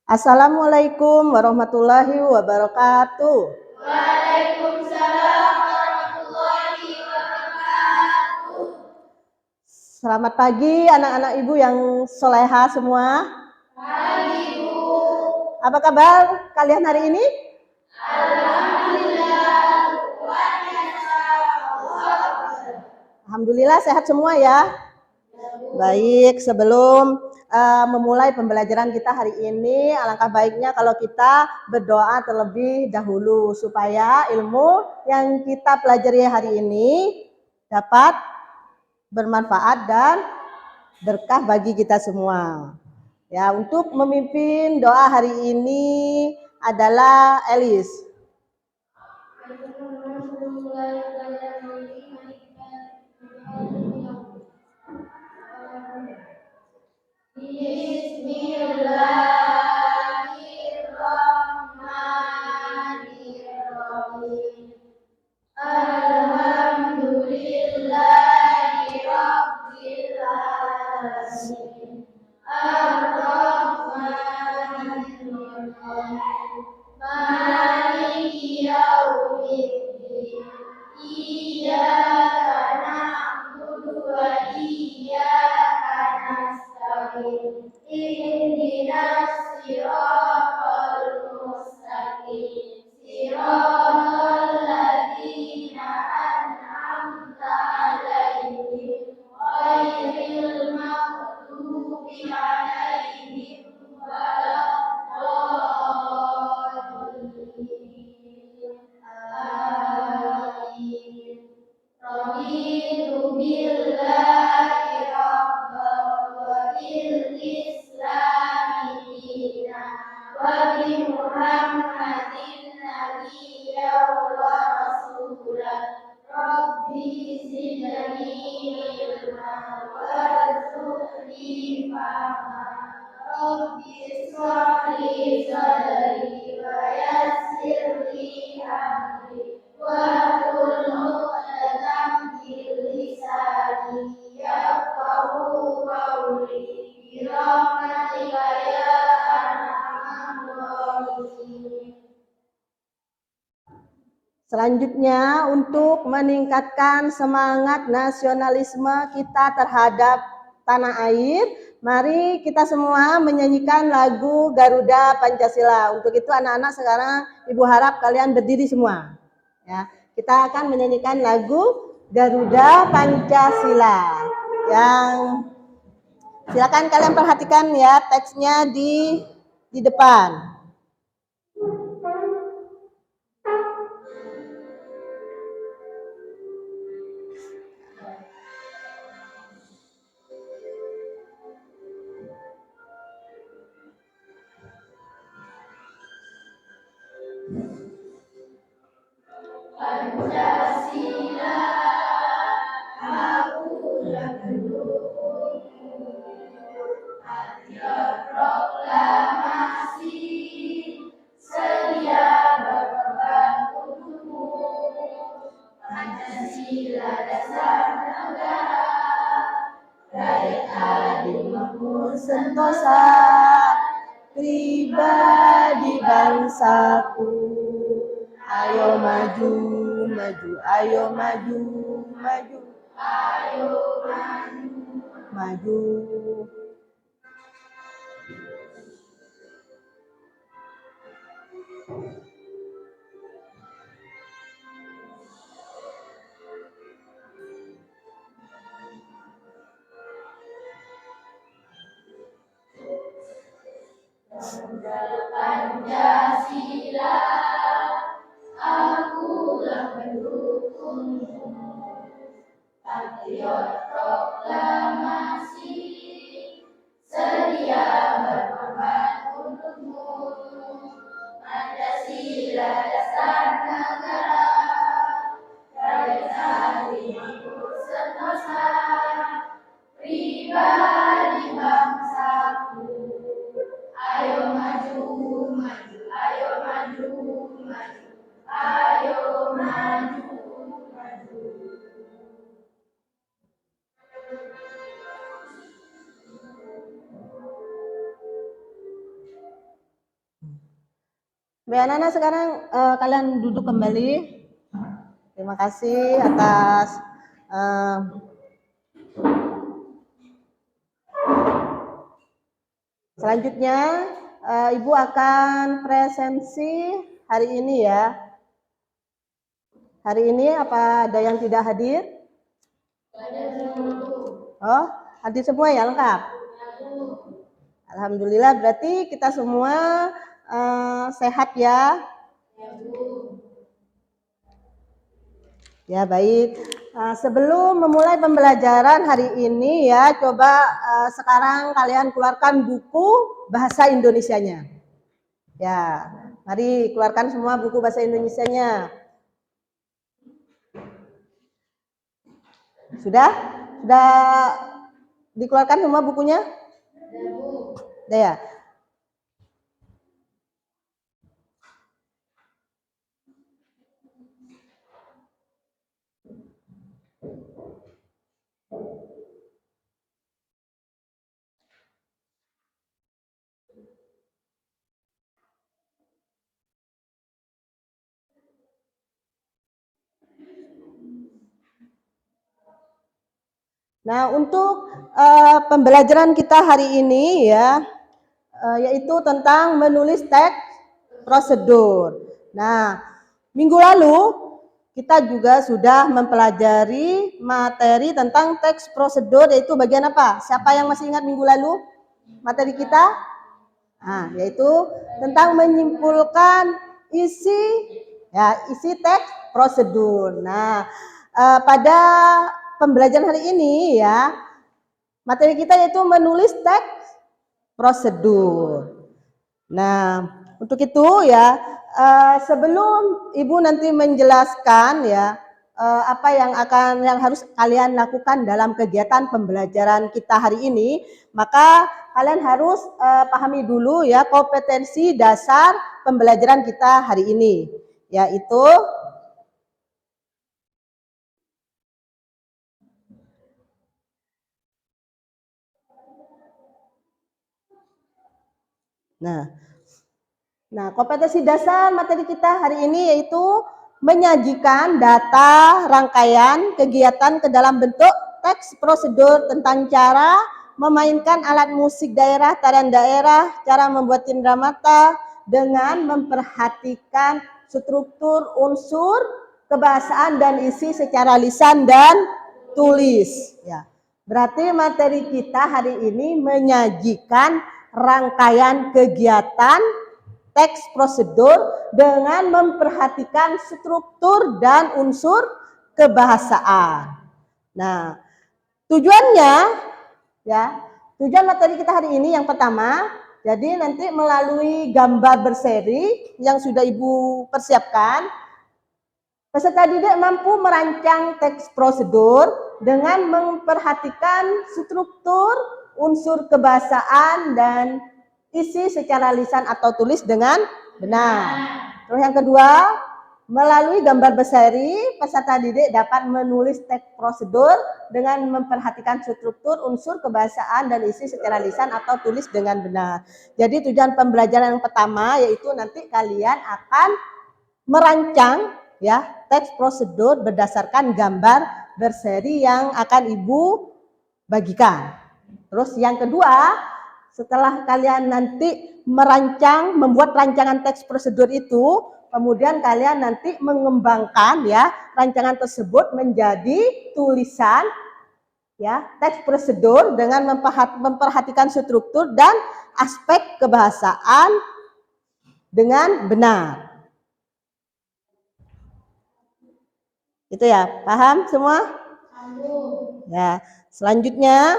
Assalamualaikum warahmatullahi wabarakatuh. Waalaikumsalam warahmatullahi wabarakatuh. Selamat pagi anak-anak ibu yang soleha semua. Pagi Bu. Apa kabar kalian hari ini? Alhamdulillah, luar biasa. Alhamdulillah sehat semua ya. Baik, sebelum memulai pembelajaran kita hari ini, alangkah baiknya kalau kita berdoa terlebih dahulu supaya ilmu yang kita pelajari hari ini dapat bermanfaat dan berkah bagi kita semua. Ya, untuk memimpin doa hari ini adalah Elis. Bismillahirrahmanirrahim. Alhamdulillahirabbil alamin. Ar-Rahmanir-Rahim. Maliki yaumiddin. Iyyaka na'budu wa iyyaka nasta'in. Ihdinas siratal mustaqim. Siratal ladzina an'amta 'alaihim ghairil maghdubi 'alaihim waladdallin. Amin. Raditu billahi rabban wa bil islami dinan wa bi Muhammadin nabiyyan wa rasulan. Rabbi zidni ilman warzuqni fahman. Rabbi ishrah li sadri wa yassir li amri wahlul 'uqdatam min lisani yafqahu qawli bi rahmatika ya arhamar rahimin. Selanjutnya, untuk meningkatkan semangat nasionalisme kita terhadap tanah air, mari kita semua menyanyikan lagu Garuda Pancasila. Untuk itu anak-anak sekarang ibu harap kalian berdiri semua. Ya, kita akan menyanyikan lagu Garuda Pancasila. Yang silakan kalian perhatikan ya teksnya di depan. Pancasila, akulah pendukungmu. Patriot proklamasi, sedia berkorban untukmu. Pancasila dasar negara, rakyat adil makmur Sentosa pribadi bangsaku, ayo maju, maju, ayo maju, maju, ayo maju. maju. Pancasila, akulah pendukungmu. Patriot proklamasi, sedia berkorban untukmu. Pancasila dasar negara, rakyat adil makmur sentosa, pribadi bangsaku. Ayo maju, maju, ayo maju, maju, ayo maju, maju. Baik anak-anak, sekarang kalian duduk kembali. Terima kasih atas selanjutnya Ibu akan presensi hari ini ya. Hari ini apa ada yang tidak hadir? Oh, hadir semua ya, lengkap? Alhamdulillah, berarti kita semua sehat ya? Ya, baik. Sebelum memulai pembelajaran hari ini ya, coba sekarang kalian keluarkan buku bahasa Indonesianya. Ya, mari keluarkan semua buku bahasa Indonesianya. Sudah? Sudah dikeluarkan semua bukunya? Sudah ya? Nah, untuk pembelajaran kita hari ini ya, yaitu tentang menulis teks prosedur. Nah, minggu lalu kita juga sudah mempelajari materi tentang teks prosedur, yaitu bagian apa? Siapa yang masih ingat minggu lalu materi kita? Nah, yaitu tentang menyimpulkan isi teks prosedur. Nah, pada pembelajaran hari ini ya, materi kita yaitu menulis teks prosedur. Nah, untuk itu ya, sebelum Ibu nanti menjelaskan ya apa yang harus kalian lakukan dalam kegiatan pembelajaran kita hari ini, maka kalian harus pahami dulu ya kompetensi dasar pembelajaran kita hari ini, yaitu Nah, kompetensi dasar materi kita hari ini yaitu menyajikan data rangkaian kegiatan ke dalam bentuk teks prosedur tentang cara memainkan alat musik daerah, tarian daerah, cara membuat indera mata dengan memperhatikan struktur unsur kebahasaan dan isi secara lisan dan tulis. Ya. Berarti materi kita hari ini menyajikan rangkaian kegiatan teks prosedur dengan memperhatikan struktur dan unsur kebahasaan. Nah, tujuannya ya, tujuan materi kita hari ini yang pertama, jadi nanti melalui gambar berseri yang sudah Ibu persiapkan, peserta didik mampu merancang teks prosedur dengan memperhatikan struktur, unsur kebahasaan, dan isi secara lisan atau tulis dengan benar. Terus yang kedua, melalui gambar berseri, peserta didik dapat menulis teks prosedur dengan memperhatikan struktur, unsur kebahasaan, dan isi secara lisan atau tulis dengan benar. Jadi tujuan pembelajaran yang pertama yaitu nanti kalian akan merancang ya teks prosedur berdasarkan gambar berseri yang akan Ibu bagikan. Terus yang kedua, setelah kalian nanti membuat rancangan teks prosedur itu, kemudian kalian nanti mengembangkan ya rancangan tersebut menjadi tulisan ya teks prosedur dengan memperhatikan struktur dan aspek kebahasaan dengan benar. Itu ya, paham semua? Ya, selanjutnya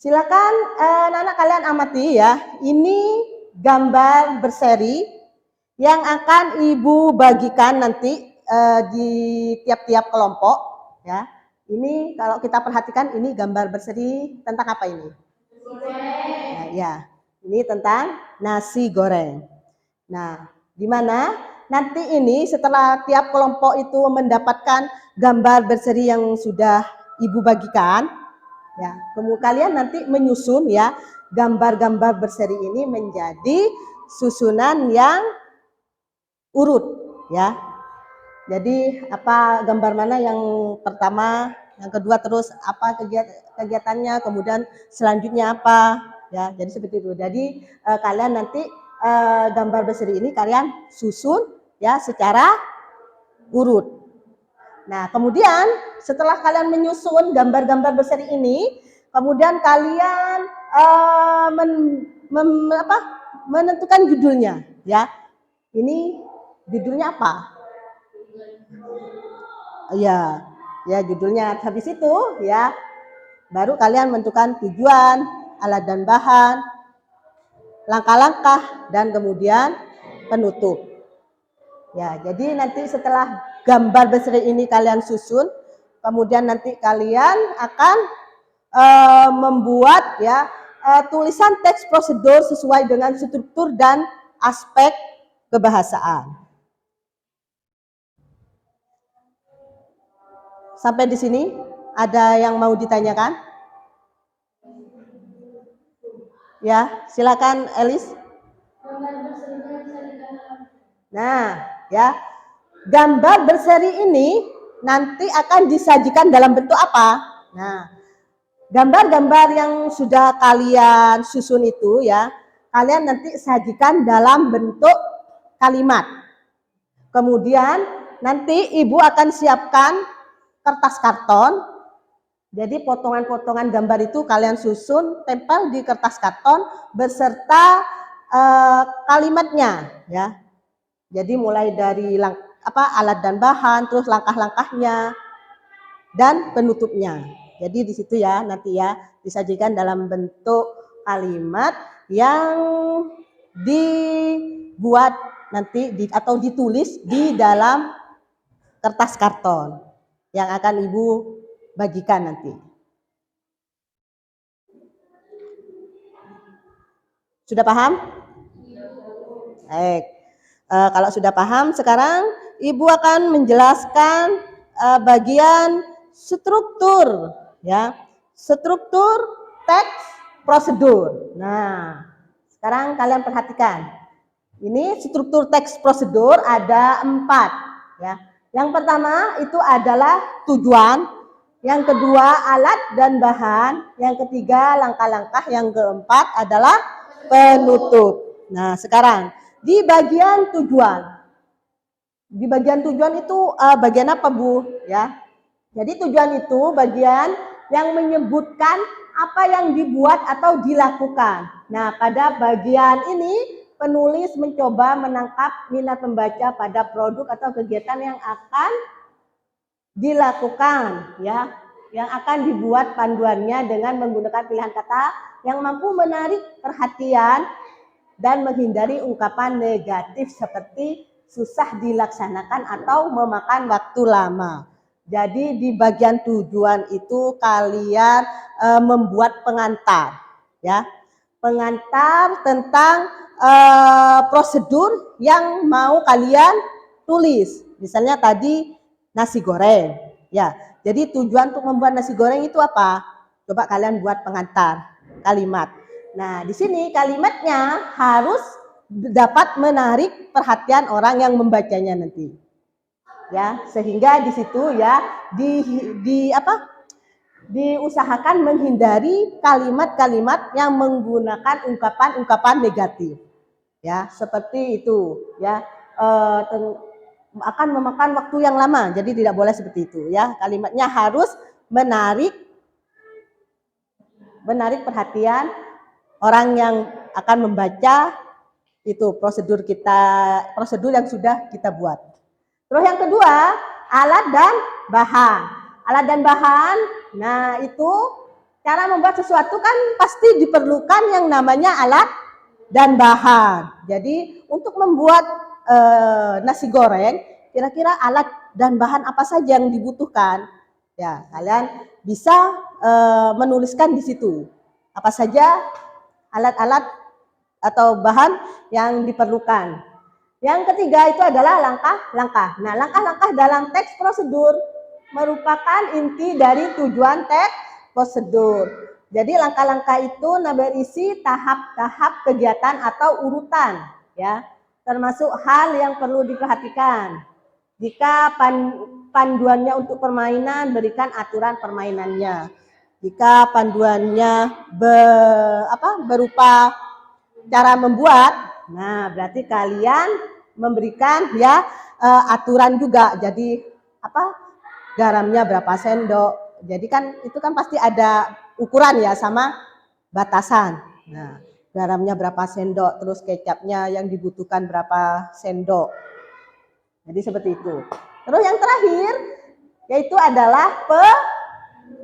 silakan anak-anak kalian amati ya. Ini gambar berseri yang akan Ibu bagikan nanti di tiap-tiap kelompok ya. Ini kalau kita perhatikan ini gambar berseri tentang apa ini? Nah, ya. Ini tentang nasi goreng. Nah, di mana nanti ini setelah tiap kelompok itu mendapatkan gambar berseri yang sudah Ibu bagikan, Ya, kemudian kalian nanti menyusun ya gambar-gambar berseri ini menjadi susunan yang urut ya. Jadi apa gambar mana yang pertama, yang kedua terus apa kegiatannya, kemudian selanjutnya apa ya. Jadi seperti itu. Jadi kalian nanti gambar berseri ini kalian susun ya secara urut. Nah, kemudian setelah kalian menyusun gambar-gambar berseri ini, kemudian kalian menentukan judulnya ya. Ini judulnya apa? Ya, ya judulnya. Habis itu ya, baru kalian menentukan tujuan, alat dan bahan, langkah-langkah, dan kemudian penutup. Ya, jadi nanti setelah gambar berseri ini kalian susun, kemudian nanti kalian akan membuat ya tulisan teks prosedur sesuai dengan struktur dan aspek kebahasaan. Sampai di sini ada yang mau ditanyakan? Ya, silakan Elis. Nah, ya. Gambar berseri ini nanti akan disajikan dalam bentuk apa? Nah, gambar-gambar yang sudah kalian susun itu ya, kalian nanti sajikan dalam bentuk kalimat. Kemudian nanti ibu akan siapkan kertas karton. Jadi potongan-potongan gambar itu kalian susun, tempel di kertas karton beserta kalimatnya ya. Jadi mulai dari alat dan bahan, terus langkah-langkahnya dan penutupnya. Jadi di situ ya nanti ya disajikan dalam bentuk kalimat yang dibuat nanti atau ditulis di dalam kertas karton yang akan ibu bagikan nanti. Sudah paham? Baik. Kalau sudah paham, sekarang ibu akan menjelaskan bagian struktur, ya, struktur teks prosedur. Nah, sekarang kalian perhatikan, ini struktur teks prosedur ada 4, ya. Yang pertama itu adalah tujuan, yang kedua alat dan bahan, yang ketiga langkah-langkah, yang keempat adalah penutup. Nah, sekarang di bagian tujuan. Di bagian tujuan itu bagian apa, Bu? Ya. Jadi tujuan itu bagian yang menyebutkan apa yang dibuat atau dilakukan. Nah, pada bagian ini penulis mencoba menangkap minat pembaca pada produk atau kegiatan yang akan dilakukan, ya. Yang akan dibuat panduannya dengan menggunakan pilihan kata yang mampu menarik perhatian dan menghindari ungkapan negatif seperti susah dilaksanakan atau memakan waktu lama. Jadi di bagian tujuan itu kalian membuat pengantar, ya, pengantar tentang prosedur yang mau kalian tulis. Misalnya tadi nasi goreng, ya. Jadi tujuan untuk membuat nasi goreng itu apa? Coba kalian buat pengantar kalimat. Nah, di sini kalimatnya harus dapat menarik perhatian orang yang membacanya nanti. Ya, sehingga di situ ya diusahakan menghindari kalimat-kalimat yang menggunakan ungkapan-ungkapan negatif. Ya, seperti itu, ya. Akan memakan waktu yang lama. Jadi tidak boleh seperti itu, ya. Kalimatnya harus menarik perhatian orang yang akan membaca itu prosedur yang sudah kita buat. Terus yang kedua, alat dan bahan. Alat dan bahan, nah itu cara membuat sesuatu kan pasti diperlukan yang namanya alat dan bahan. Jadi untuk membuat nasi goreng, kira-kira alat dan bahan apa saja yang dibutuhkan? Ya, kalian bisa menuliskan di situ apa saja alat-alat atau bahan yang diperlukan. Yang ketiga itu adalah langkah-langkah. Nah, langkah-langkah dalam teks prosedur merupakan inti dari tujuan teks prosedur. Jadi langkah-langkah itu berisi tahap-tahap kegiatan atau urutan, ya, termasuk hal yang perlu diperhatikan. Jika panduannya untuk permainan, berikan aturan permainannya. Jika panduannya berupa cara membuat, nah berarti kalian memberikan ya aturan juga. Jadi garamnya berapa sendok. Jadi kan itu kan pasti ada ukuran ya sama batasan. Nah, garamnya berapa sendok, terus kecapnya yang dibutuhkan berapa sendok. Jadi seperti itu. Terus yang terakhir yaitu adalah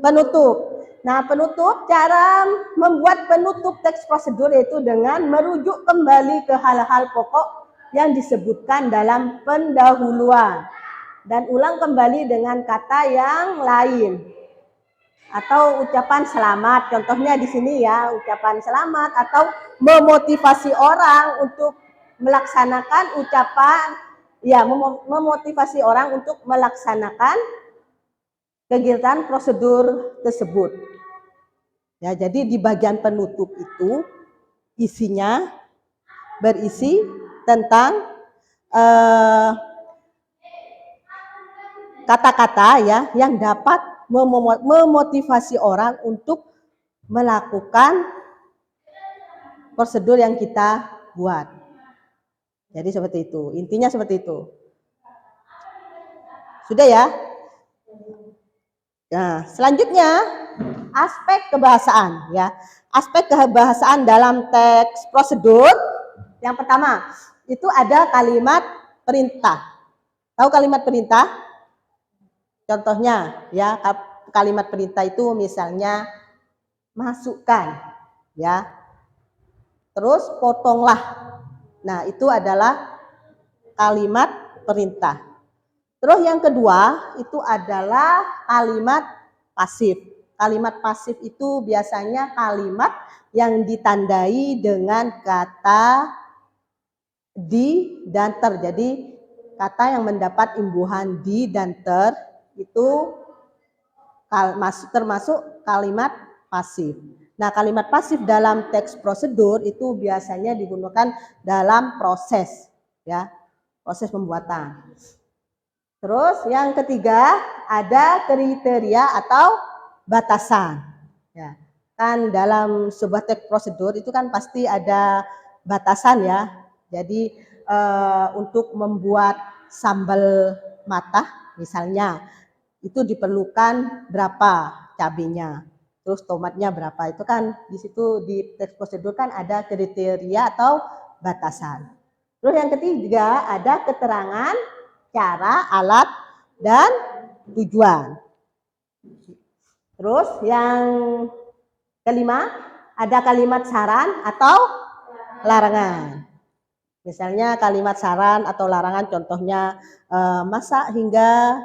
penutup. Nah, penutup, cara membuat penutup teks prosedur yaitu dengan merujuk kembali ke hal-hal pokok yang disebutkan dalam pendahuluan dan ulang kembali dengan kata yang lain atau ucapan selamat. Contohnya di sini ya, ucapan selamat atau memotivasi orang untuk melaksanakan memotivasi orang untuk melaksanakan kegiatan prosedur tersebut. Ya, jadi di bagian penutup itu isinya berisi tentang kata-kata ya yang dapat memotivasi orang untuk melakukan prosedur yang kita buat. Jadi seperti itu, intinya seperti itu. Sudah ya? Nah, selanjutnya aspek kebahasaan ya. Aspek kebahasaan dalam teks prosedur. Yang pertama, itu ada kalimat perintah. Tahu kalimat perintah? Contohnya ya, kalimat perintah itu misalnya masukkan ya. Terus potonglah. Nah, itu adalah kalimat perintah. Terus yang kedua itu adalah kalimat pasif. Kalimat pasif itu biasanya kalimat yang ditandai dengan kata di dan ter. Jadi kata yang mendapat imbuhan di dan ter itu termasuk kalimat pasif. Nah, kalimat pasif dalam teks prosedur itu biasanya digunakan dalam proses ya, proses pembuatan. Terus yang ketiga ada kriteria atau batasan. Ya, kan dalam sebuah teks prosedur itu kan pasti ada batasan ya. Jadi untuk membuat sambal matah misalnya itu diperlukan berapa cabenya, terus tomatnya berapa. Itu kan di situ di teks prosedur kan ada kriteria atau batasan. Terus yang ketiga ada keterangan cara, alat, dan tujuan. Terus yang kelima ada kalimat saran atau larangan. Misalnya kalimat saran atau larangan contohnya masak hingga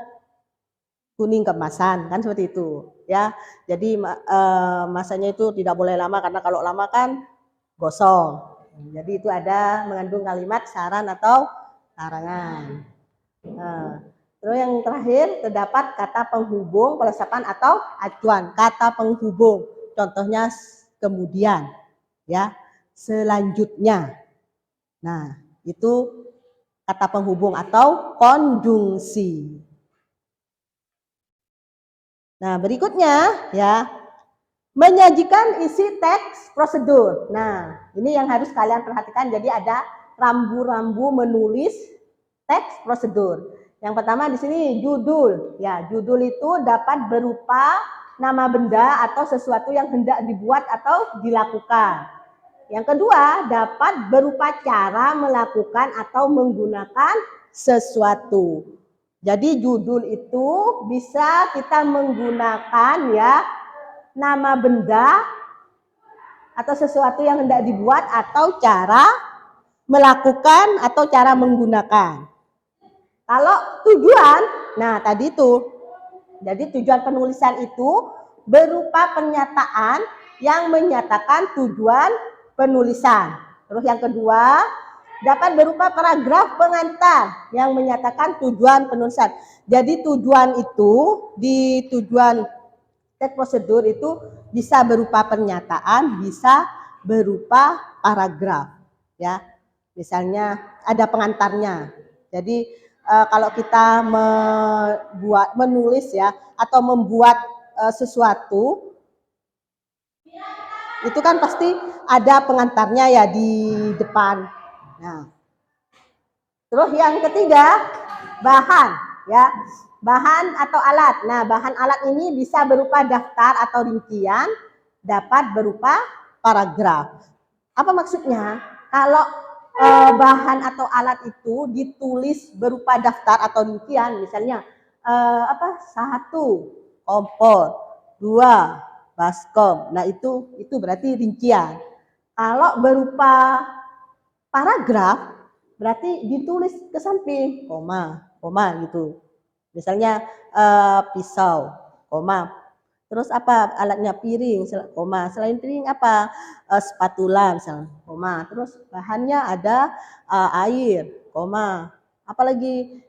kuning keemasan, kan seperti itu ya. Jadi masanya itu tidak boleh lama karena kalau lama kan gosong. Jadi itu ada mengandung kalimat saran atau larangan. Nah, terus yang terakhir terdapat kata penghubung, pelesepan atau acuan. Kata penghubung, contohnya kemudian, ya, selanjutnya. Nah, itu kata penghubung atau konjungsi. Nah, berikutnya ya, menyajikan isi teks prosedur. Nah, ini yang harus kalian perhatikan. Jadi ada rambu-rambu menulis teks prosedur. Yang pertama di sini judul. Ya, judul itu dapat berupa nama benda atau sesuatu yang hendak dibuat atau dilakukan. Yang kedua, dapat berupa cara melakukan atau menggunakan sesuatu. Jadi judul itu bisa kita menggunakan ya nama benda atau sesuatu yang hendak dibuat atau cara melakukan atau cara menggunakan. Kalau tujuan, nah tadi itu, jadi tujuan penulisan itu berupa pernyataan yang menyatakan tujuan penulisan. Terus yang kedua, dapat berupa paragraf pengantar yang menyatakan tujuan penulisan. Jadi tujuan itu di tujuan Teks prosedur itu bisa berupa pernyataan, bisa berupa paragraf, ya. Misalnya ada pengantarnya. Jadi kalau kita menulis ya atau membuat sesuatu, itu kan pasti ada pengantarnya ya di depan. Nah, terus yang ketiga, bahan, ya. Bahan atau alat. Nah, bahan alat ini bisa berupa daftar atau rincian, dapat berupa paragraf. Apa maksudnya? Kalau bahan atau alat itu ditulis berupa daftar atau rincian, misalnya satu kompor, dua baskom. Nah, itu berarti rincian. Kalau berupa paragraf berarti ditulis ke samping, koma gitu. Misalnya pisau, koma. Terus apa alatnya? Piring, koma. Selain piring apa? Spatula misalnya, koma. Terus bahannya ada air, koma. Apalagi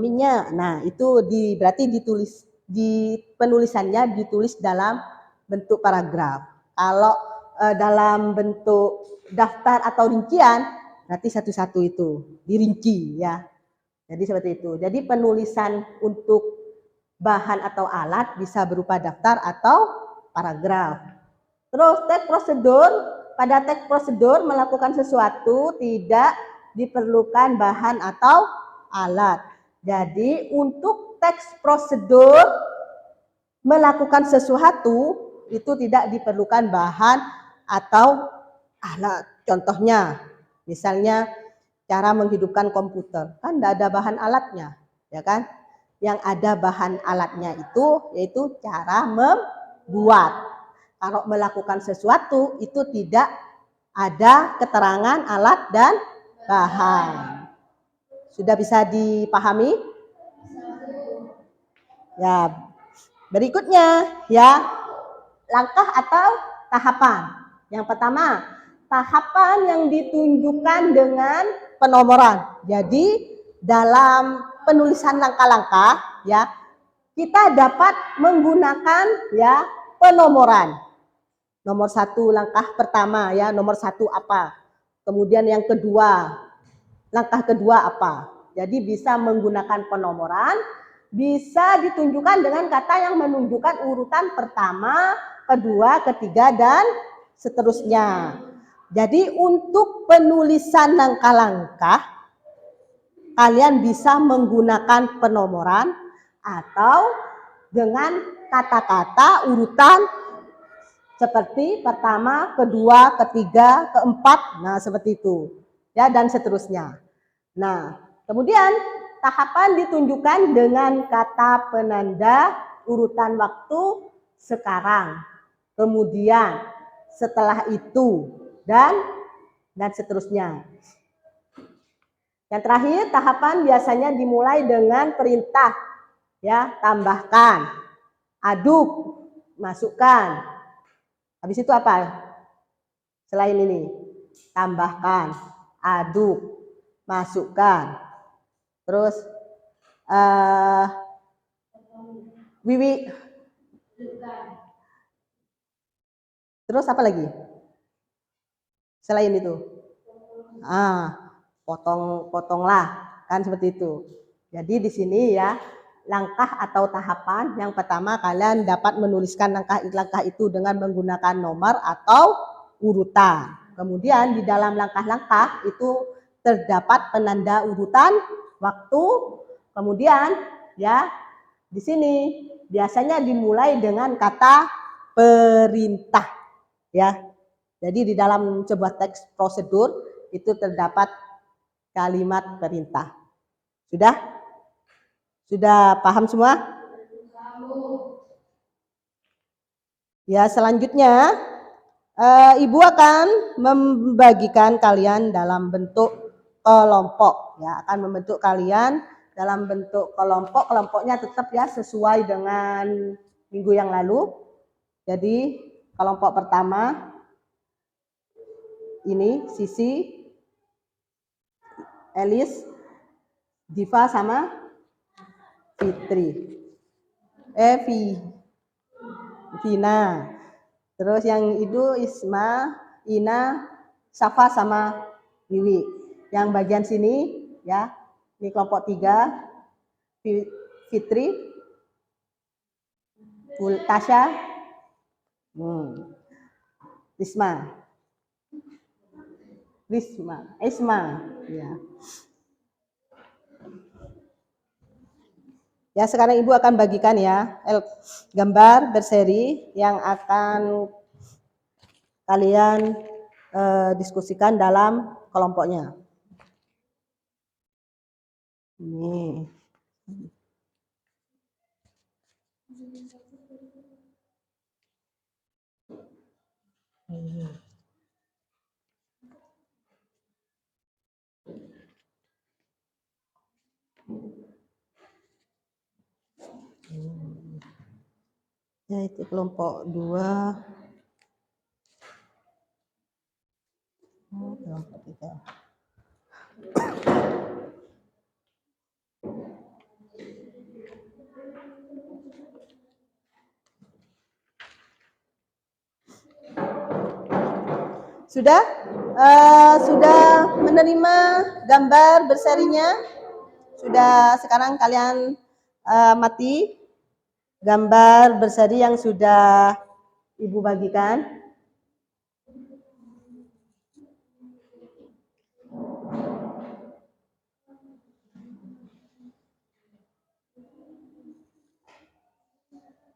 minyak. Nah, itu berarti ditulis di penulisannya ditulis dalam bentuk paragraf. Kalau dalam bentuk daftar atau rincian berarti satu-satu itu dirinci ya. Jadi seperti itu. Jadi penulisan untuk bahan atau alat bisa berupa daftar atau paragraf. Terus teks prosedur, pada teks prosedur melakukan sesuatu tidak diperlukan bahan atau alat. Jadi untuk teks prosedur melakukan sesuatu itu tidak diperlukan bahan atau alat. Contohnya, misalnya cara menghidupkan komputer, kan tidak ada bahan alatnya, ya kan? Yang ada bahan alatnya itu yaitu cara membuat. Kalau melakukan sesuatu itu tidak ada keterangan alat dan bahan. Sudah bisa dipahami? Ya, berikutnya ya, langkah atau tahapan. Yang pertama, tahapan yang ditunjukkan dengan penomoran. Jadi dalam penulisan langkah-langkah ya, kita dapat menggunakan ya penomoran. Nomor satu langkah pertama ya, nomor satu apa. Kemudian yang kedua, langkah kedua apa. Jadi bisa menggunakan penomoran, bisa ditunjukkan dengan kata yang menunjukkan urutan pertama, kedua, ketiga, dan seterusnya. Jadi untuk penulisan langkah-langkah, kalian bisa menggunakan penomoran atau dengan kata-kata urutan seperti pertama, kedua, ketiga, keempat, nah seperti itu. Ya, dan seterusnya. Nah, kemudian tahapan ditunjukkan dengan kata penanda urutan waktu sekarang, kemudian setelah itu, dan seterusnya. Yang terakhir, tahapan biasanya dimulai dengan perintah, ya, tambahkan, aduk, masukkan. Habis itu apa? Selain ini, tambahkan, aduk, masukkan, terus wiwi, terus apa lagi selain itu? Potonglah, kan seperti itu. Jadi di sini ya, langkah atau tahapan yang pertama kalian dapat menuliskan langkah itu dengan menggunakan nomor atau urutan. Kemudian di dalam langkah-langkah itu terdapat penanda urutan waktu. Kemudian ya di sini biasanya dimulai dengan kata perintah ya. Jadi di dalam sebuah teks prosedur itu terdapat kalimat perintah. Sudah paham semua? Ya, selanjutnya Ibu akan membagikan kalian dalam bentuk kelompok. Ya, akan membentuk kalian dalam bentuk kelompok. Kelompoknya tetap ya sesuai dengan minggu yang lalu. Jadi kelompok pertama ini Sisi, Elis, Diva sama Fitri. Vina. Terus yang itu Isma, Ina, Safa sama Wiwi. Yang bagian sini ya, ini kelompok 3, Fitri, Tasya, Isma, ya. Ya, sekarang Ibu akan bagikan ya gambar berseri yang akan kalian diskusikan dalam kelompoknya. Ini. Ya, itu kelompok 2. Kelompok 3. Sudah menerima gambar berserinya? Sudah, sekarang kalian amati gambar berseri yang sudah Ibu bagikan.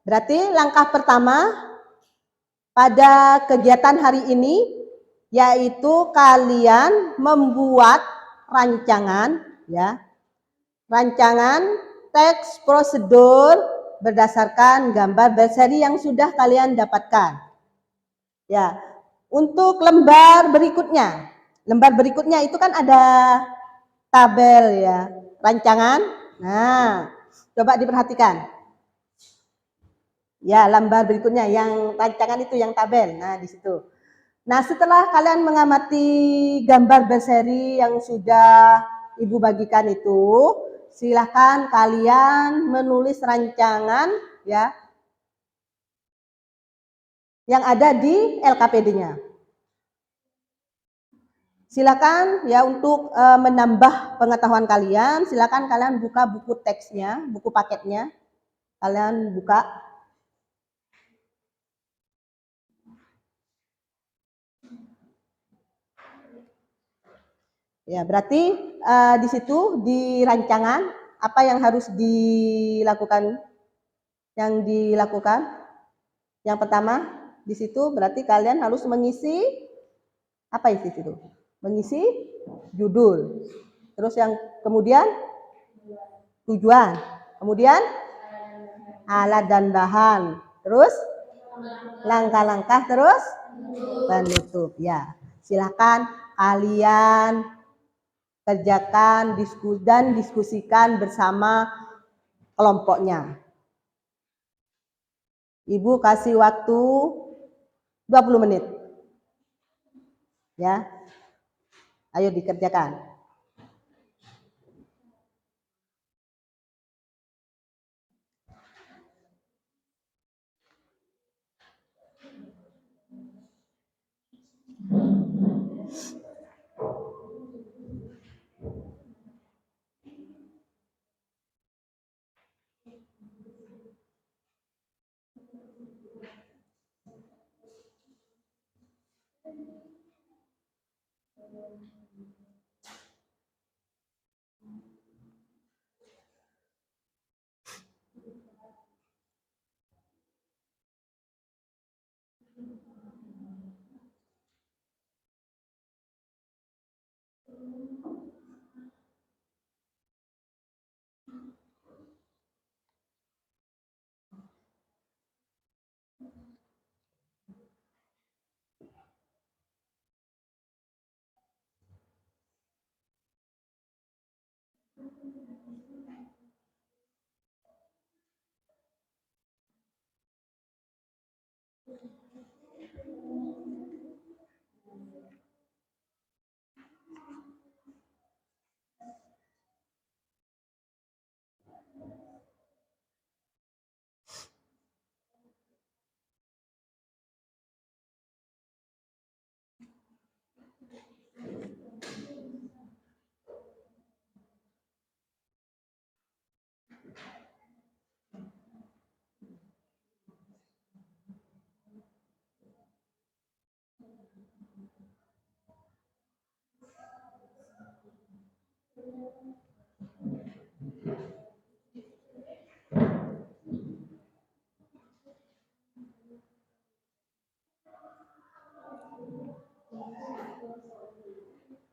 Berarti langkah pertama pada kegiatan hari ini yaitu kalian membuat rancangan ya. Rancangan teks prosedur berdasarkan gambar berseri yang sudah kalian dapatkan. Ya. Untuk lembar berikutnya itu kan ada tabel ya, rancangan. Nah, coba diperhatikan. Ya, lembar berikutnya yang rancangan itu yang tabel. Nah, di situ. Nah, setelah kalian mengamati gambar berseri yang sudah Ibu bagikan itu, silakan kalian menulis rancangan ya yang ada di LKPD-nya. Silakan ya untuk menambah pengetahuan kalian, silakan kalian buka buku teksnya, buku paketnya. Kalian buka. Ya, berarti di situ di rancangan apa yang harus dilakukan? Yang dilakukan yang pertama di situ berarti kalian harus mengisi apa isi itu? Mengisi judul. Terus yang kemudian tujuan. Kemudian alat dan bahan. Terus langkah-langkah, terus penutup. Ya, silakan kalian kerjakan dan diskusikan bersama kelompoknya. Ibu kasih waktu 20 menit. Ya. Ayo dikerjakan.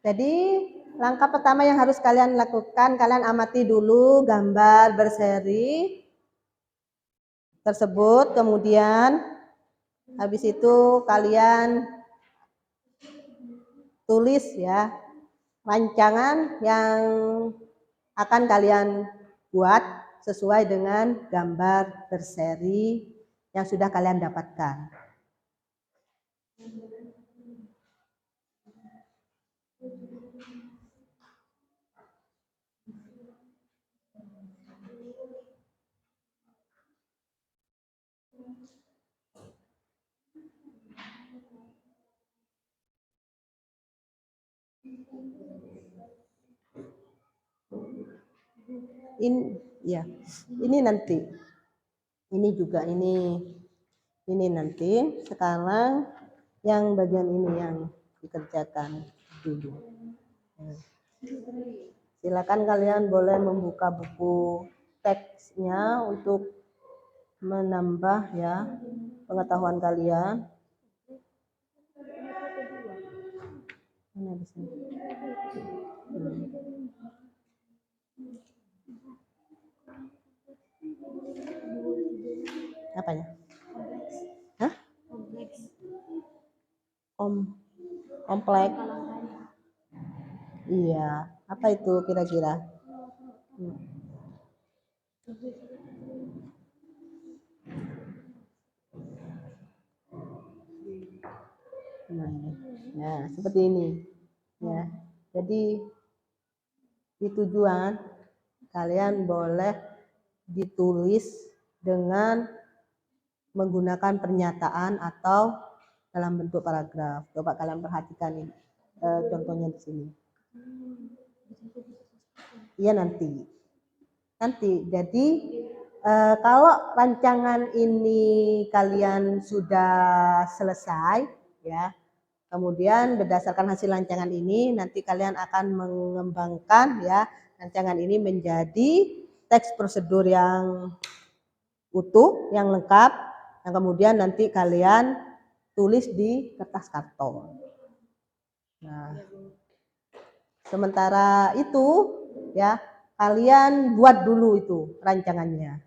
Jadi langkah pertama yang harus kalian lakukan, kalian amati dulu gambar berseri tersebut, kemudian habis itu kalian tulis ya rancangan yang akan kalian buat sesuai dengan gambar berseri yang sudah kalian dapatkan. Ini nanti, ini juga ini nanti. Sekarang yang bagian ini yang dikerjakan dulu. Silakan kalian boleh membuka buku teksnya untuk menambah ya pengetahuan kalian. Mana di sini? Apanya? Hah? Kompleks. Iya, apa itu kira-kira? Nah, seperti ini. Ya. Jadi di tujuan kalian boleh ditulis dengan menggunakan pernyataan atau dalam bentuk paragraf. Coba kalian perhatikan ini contohnya di sini. Iya nanti. Jadi kalau rancangan ini kalian sudah selesai, ya. Kemudian berdasarkan hasil rancangan ini nanti kalian akan mengembangkan ya rancangan ini menjadi teks prosedur yang utuh, yang lengkap, yang kemudian nanti kalian tulis di kertas karton. Nah, sementara itu ya kalian buat dulu itu rancangannya.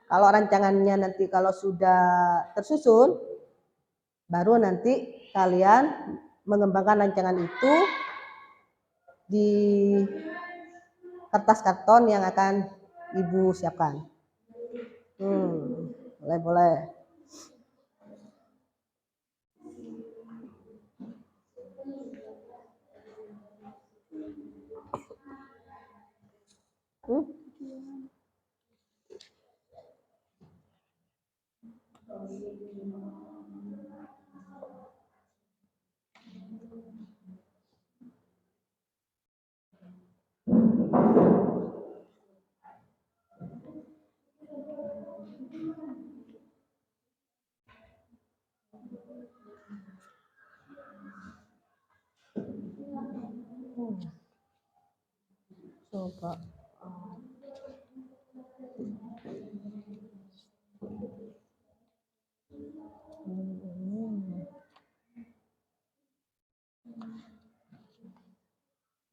Kalau rancangannya nanti kalau sudah tersusun, baru nanti kalian mengembangkan rancangan itu di kertas karton yang akan ibu siapkan. Boleh. Coba.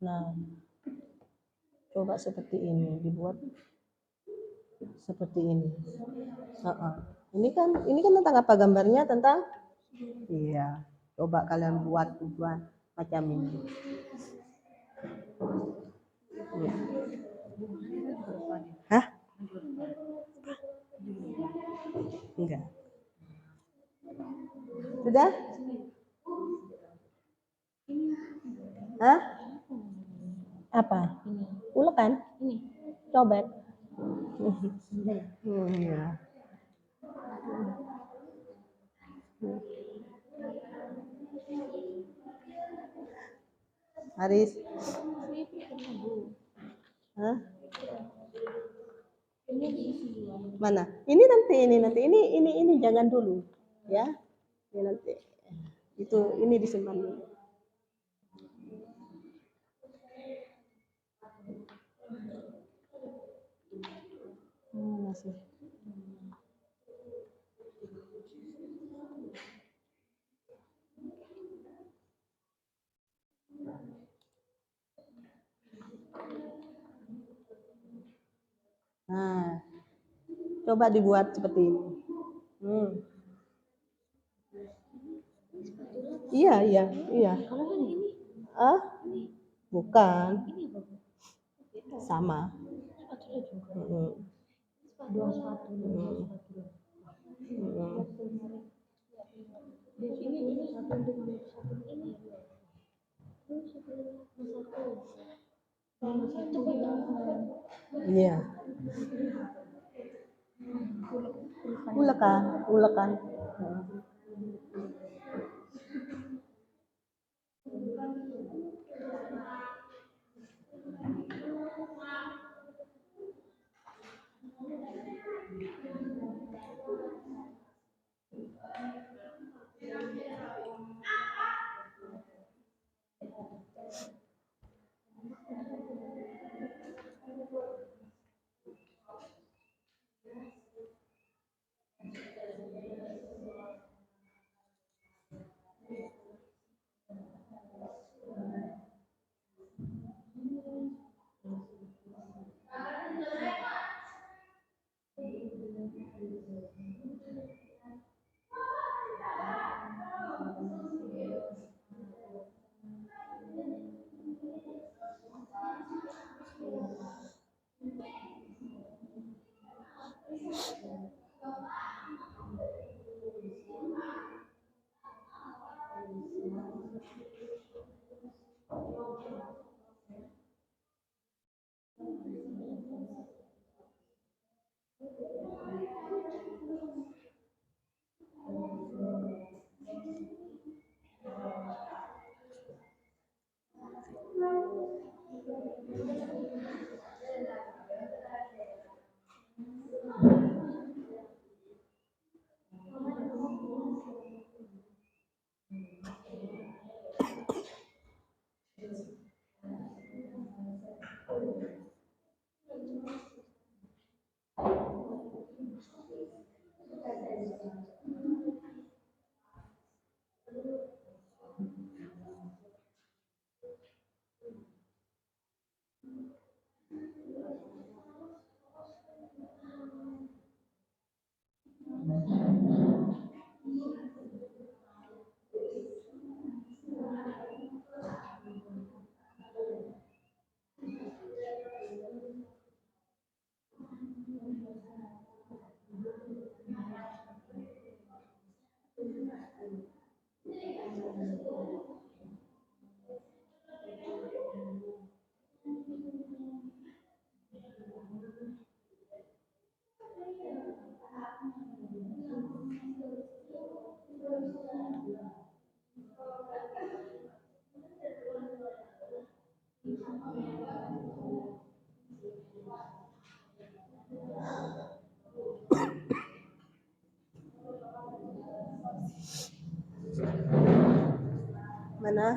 Nah, coba seperti ini, dibuat seperti ini. Ini kan tentang apa gambarnya? Tentang iya. Coba kalian buat tujuan macam ini. Hah? Enggak. Sudah? Hah? Apa? Ulekan? Ini. Cobek. Iya. Haris. Hah? Mana? Ini nanti. Ini jangan dulu, ya. Ini nanti. Itu ini disimpan dulu. Masih. Nah, coba dibuat seperti ini. Iya, iya, iya. Kalau kan ini, Ah, bukan. ini apa Bu? Sama. Spatula juga. Mm-mm. Dua spatula. Mm-mm. Ini satu untuk satu ini. Terus satu satu. Iya. Ulekan, ulekan. Mana?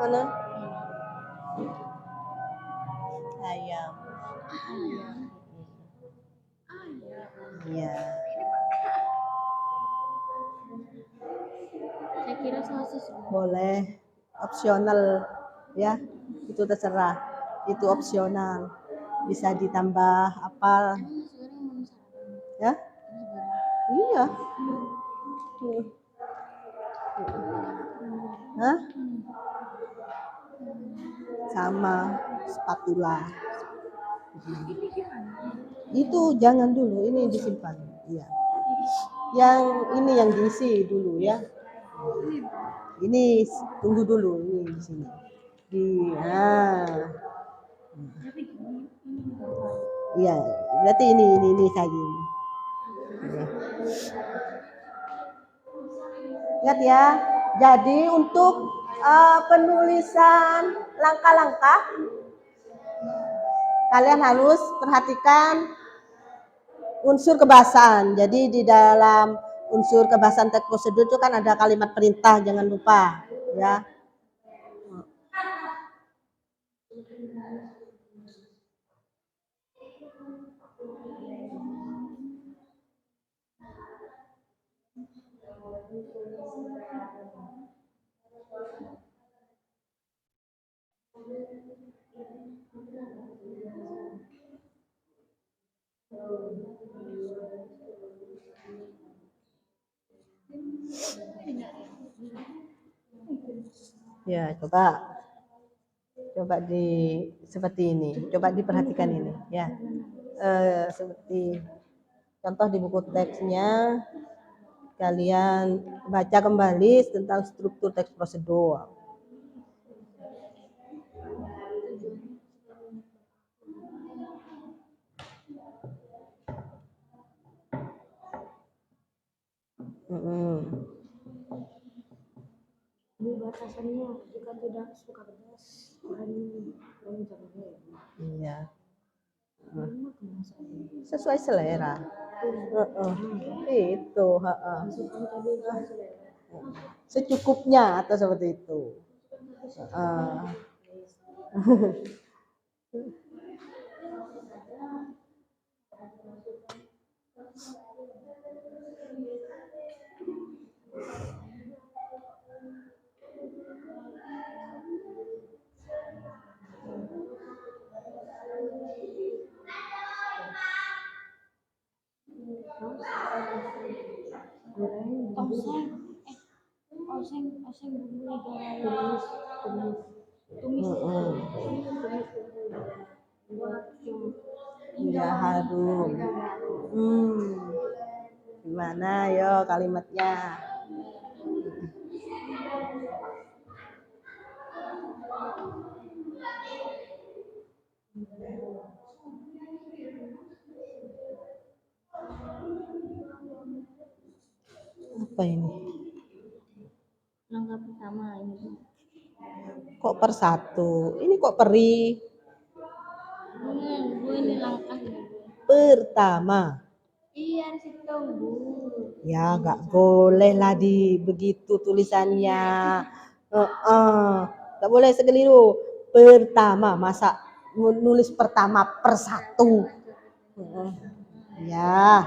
Mana? Ayam. Iya. Saya kira sosis. Boleh. Opsional ya. Itu terserah. Itu opsional. Bisa ditambah apa? Emang nasi goreng mau sarapan? Ya? Nasi goreng. Iya. Hah? Sama spatula. Ini gimana? Itu jangan dulu, ini disimpan. Iya. Yang ini yang diisi dulu ya. Ini tunggu dulu ini di sini. Tapi gini, ini berapa? Iya, berarti ini tadi. Ya. Ingat ya. Jadi untuk penulisan langkah-langkah kalian harus perhatikan unsur kebahasaan. Jadi di dalam unsur kebahasaan teks prosedur itu kan ada kalimat perintah, jangan lupa ya. Ya, coba di seperti ini. Coba diperhatikan ini, ya. Seperti contoh di buku teksnya, kalian baca kembali tentang struktur teks prosedur. Ini batasannya jika tidak suka pedas, kurang jangan. Iya. Sesuai selera. Itu, secukupnya atau seperti itu. Oseng bumbu negara tumis. Iya, harum. Gimana yo kalimatnya? Apa ini? Langkah pertama ini. Kok per satu? Ini kok peri? Bu, ini langkah Pertama. Iya, situ Bu. Ya, nggak boleh lah di begitu tulisannya. Nggak boleh sekeliru. Pertama, masa nulis pertama per satu. Ya.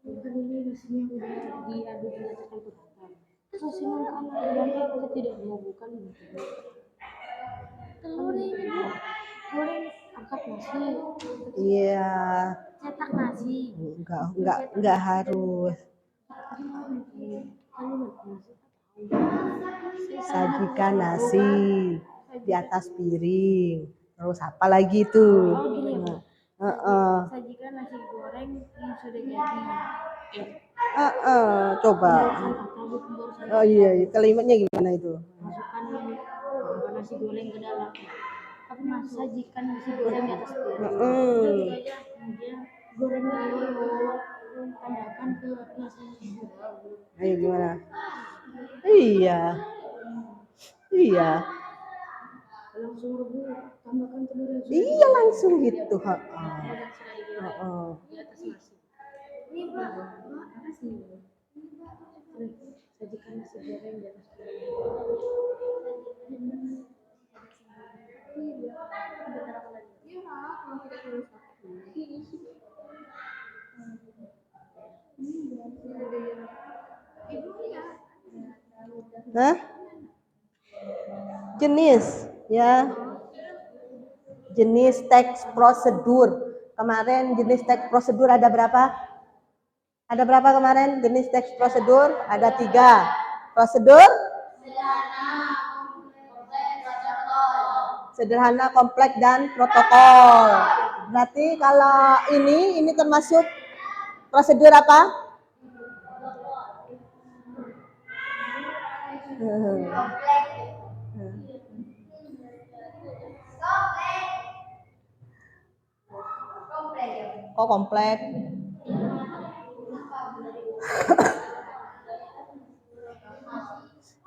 Bukan ini nasinya udah diaduk diletakkan ke dalam. Terus yang kalau kita tidak mau bukan telur ini Bu. Goreng angkat nasi. Iya. Cetak nasi. Enggak harus. Sajikan nasi. di atas piring. Terus apa lagi tuh? Oh gini ya Bu. Nah, Sajikan nasi goreng yang sudah jadi. coba. Pembarusan kata Bu, pembarusan Oh kata. iya, kalimatnya gimana itu? Masukkan nasi goreng ke dalam. Sajikan nasi goreng di atas piring. Udah gitu aja. Kemudian goreng dulu. Tambahkan ke nasinya. Ayo gimana? Iya. Iya. Langsung rebus, tambahkan telur yang sudah Iya langsung gitu. di atas nasi. Ini apa sih? Sajikan nasi goreng di atas Hah? Jenis ya. Jenis teks prosedur. Kemarin jenis teks prosedur ada berapa? Ada berapa kemarin jenis teks prosedur? Ada 3. Prosedur sederhana, kompleks, dan protokol. Berarti kalau ini termasuk prosedur apa? Oh, kompleks.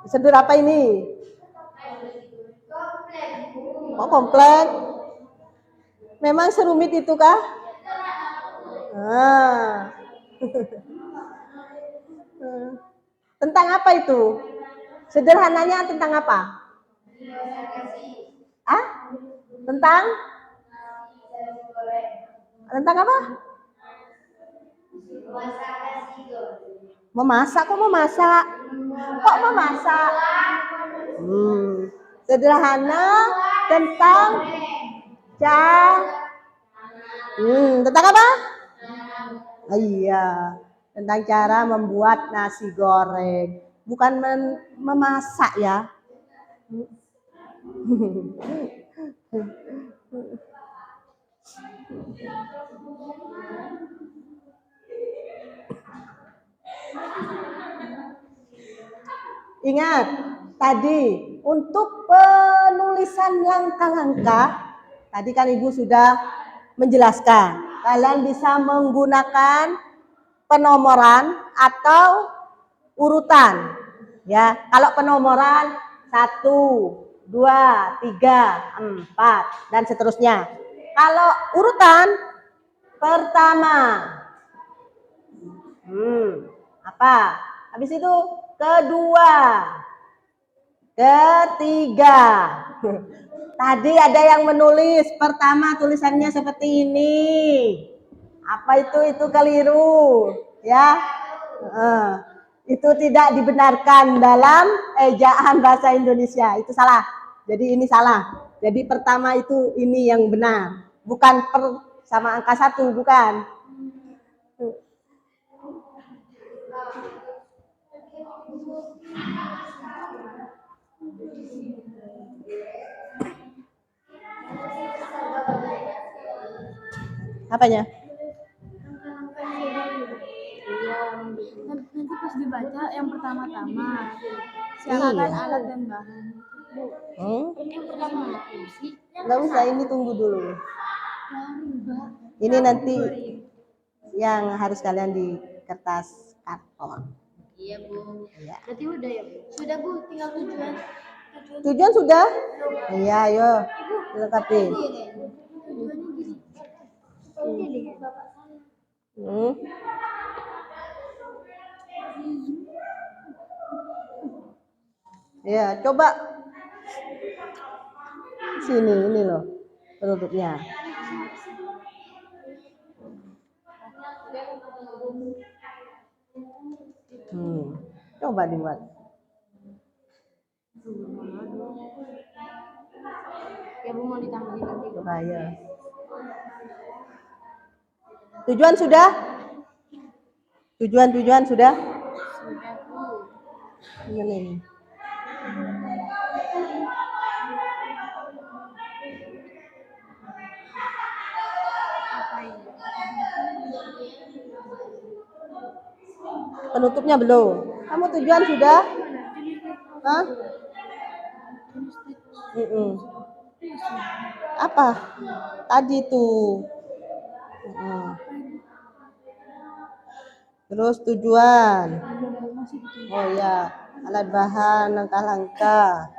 Prosedur apa ini? Oh, kompleks. Memang serumit itu kah? Tentang apa itu? Sederhananya tentang apa? Tentang? Tentang apa? Memasak. Kok memasak? Kok memasak? Sederhana tentang tentang apa? Iya, tentang cara membuat nasi goreng, bukan memasak ya. Ingat, tadi untuk penulisan langkah-langkah, tadi kan Ibu sudah menjelaskan. Kalian bisa menggunakan penomoran atau urutan. Ya, kalau penomoran 1, 2, 3, 4 dan seterusnya. Kalau urutan pertama, apa? Habis itu kedua, ketiga. Tadi ada yang menulis pertama tulisannya seperti ini. Apa itu? Itu keliru, ya. Itu tidak dibenarkan dalam ejaan bahasa Indonesia. Itu salah. Jadi ini salah. Jadi pertama itu ini yang benar, bukan per sama angka 1, bukan. Apanya? Nanti pas dibaca yang pertama-tama siapkan alat dan bahan. Yang pertama Nggak usah, ini tunggu dulu. Ini nanti yang harus kalian di kertas karton. Iya Bu. Ya. Berarti udah ya Bu? Sudah Bu, tinggal tujuan. Tujuan sudah? Iya, ayo dilengkapi. Tujuannya gini. Jadi bapak saya. Ya, coba sini ini loh penutupnya. Coba dibuat. Ya Bu, mau ditambahin nanti. Coba ya. Tujuan sudah? Tujuan sudah? Sudah Bu. Ini. Penutupnya belum. Kamu tujuan sudah? Hah? Apa? Tadi tuh. Terus tujuan. Oh ya, alat bahan, langkah-langkah.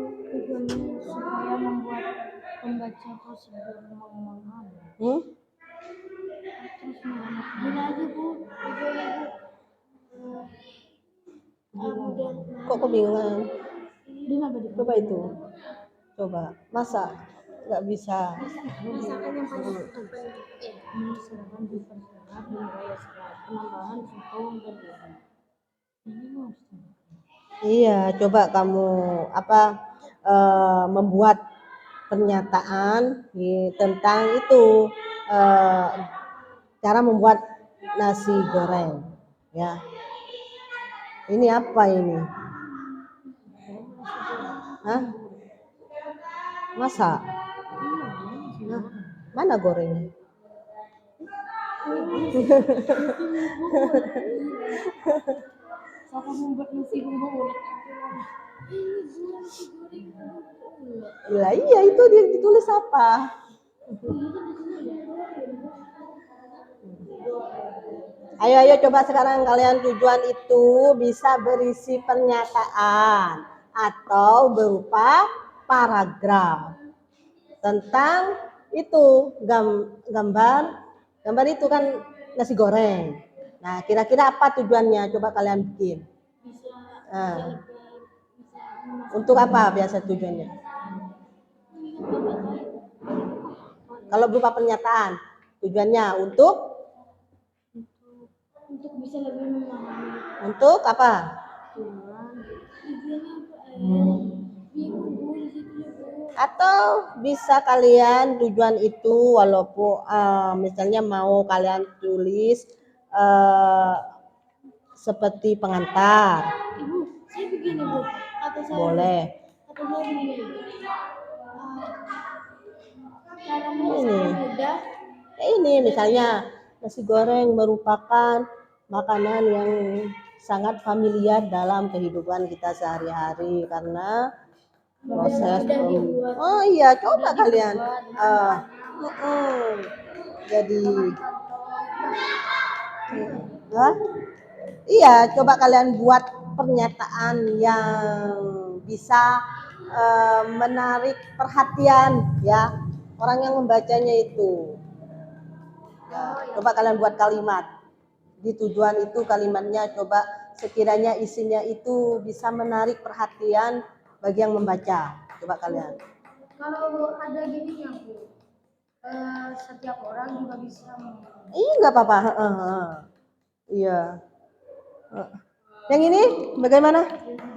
Tujuannya supaya membuat pembaca prosedur memahami. Terus gini aja Bu, tujuannya Bu. Kok kebingungan? Coba itu. Coba. Masa nggak bisa? Misalkan yang paling misalkan dipercepat mengurai penambahan singkong dan ini harus. Iya, coba kamu membuat pernyataan tentang itu cara membuat nasi goreng, ya. Ini apa ini? Hah? Masa? Nah, mana gorengnya? Cara membuat nasi goreng. Iya itu dia ditulis apa? Ayo coba sekarang kalian tujuan itu bisa berisi pernyataan atau berupa paragraf tentang itu gambar itu kan nasi goreng. Nah kira-kira apa tujuannya? Coba kalian bikin. Untuk apa biasa tujuannya? Kalau berupa pernyataan, tujuannya untuk bisa lebih memahami. Untuk apa? Atau bisa kalian tujuan itu walaupun misalnya mau kalian tulis seperti pengantar. Ibu, saya begini Bu. Atau saya boleh. Atau saya begini. Cara Ini. mudah. Ini misalnya nasi goreng merupakan makanan yang sangat familiar dalam kehidupan kita sehari-hari karena proses oh iya coba kalian jadi iya coba kalian buat pernyataan yang bisa menarik perhatian ya orang yang membacanya itu ya, coba kalian buat kalimat di tujuan itu kalimatnya coba sekiranya isinya itu bisa menarik perhatian bagi yang membaca. Coba kalian. Kalau ada gini ya Bu, setiap orang juga bisa. Iya nggak apa-apa. Iya. Yang ini bagaimana? Kemarin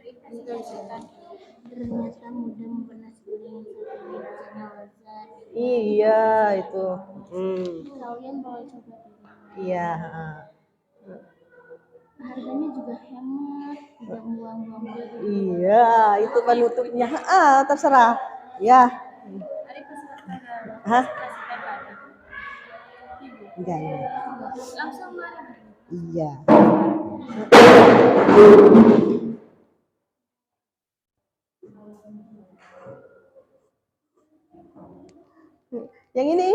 ternyata mudah membuat nasi goreng yang satu Iya itu. Kalian boleh coba. Iya. Harganya juga hemat, tidak buang-buang duit. Iya, itu penutupnya. Terserah. Ya. Hari peserta Hah? kasihkan lagi. Enggak. Langsung mari. Iya. Yang ini.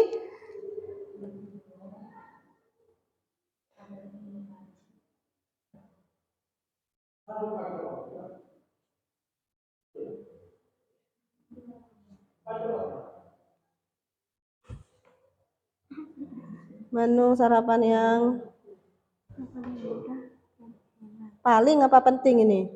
Menu sarapan yang paling apa penting ini?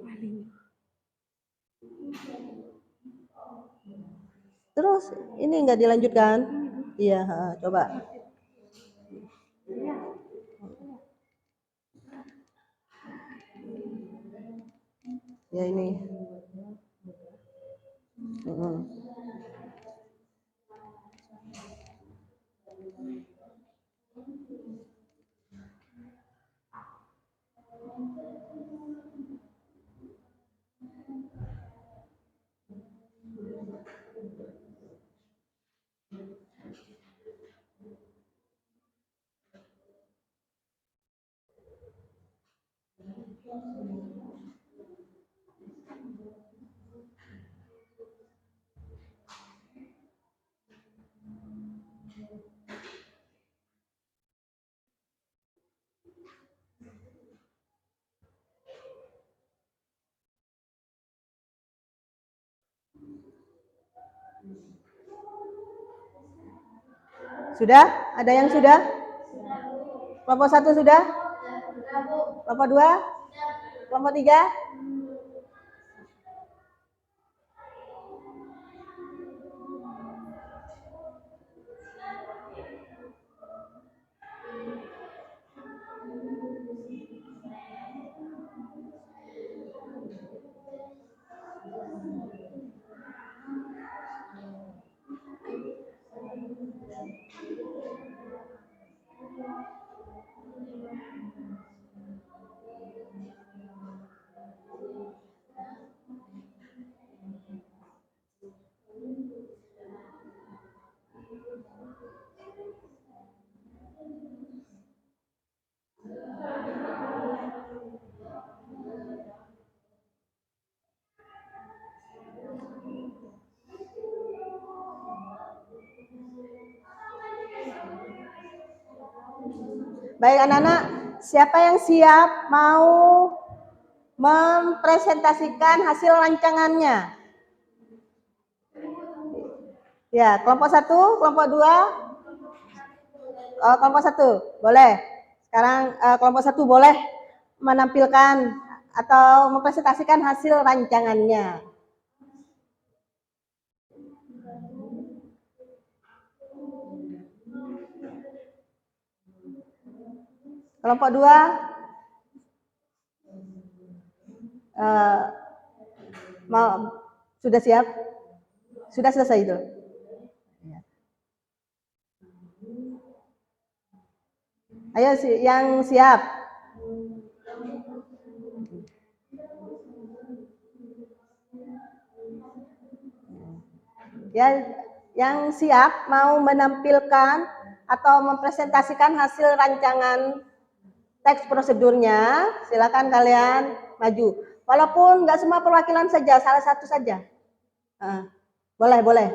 Terus ini enggak dilanjutkan? Iya, coba. Ya ini. Sudah? Ada yang sudah? Kelompok 1 sudah? Kelompok 2? Kelompok 3? Baik anak-anak, siapa yang siap mau mempresentasikan hasil rancangannya? Ya, kelompok 1, kelompok 2, kelompok 1, boleh. Sekarang kelompok 1 boleh menampilkan atau mempresentasikan hasil rancangannya. Kelompok 2, sudah siap? Sudah selesai itu? Ayo yang siap. Ya, yang siap mau menampilkan atau mempresentasikan hasil rancangan teks prosedurnya, silakan kalian maju. Walaupun nggak semua perwakilan saja, salah satu saja. Boleh, boleh.